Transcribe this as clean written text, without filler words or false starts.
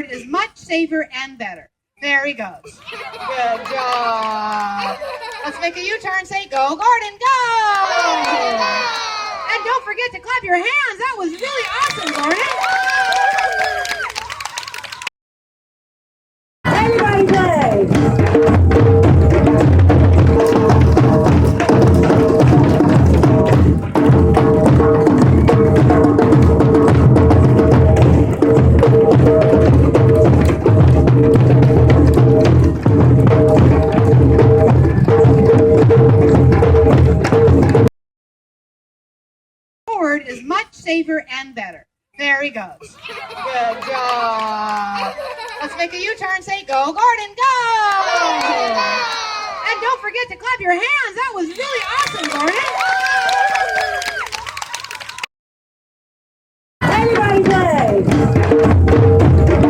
Forward is much safer and better. There he goes. Good job. Let's make a U-turn. Say, go, Gordon, go! And don't forget to clap your hands. That was really awesome, Gordon. Everybody play! Forward is much safer and better. There he goes. Good job. Let's make a U-turn. Say, go, Gordon, go! And don't forget to clap your hands. That was really awesome, Gordon.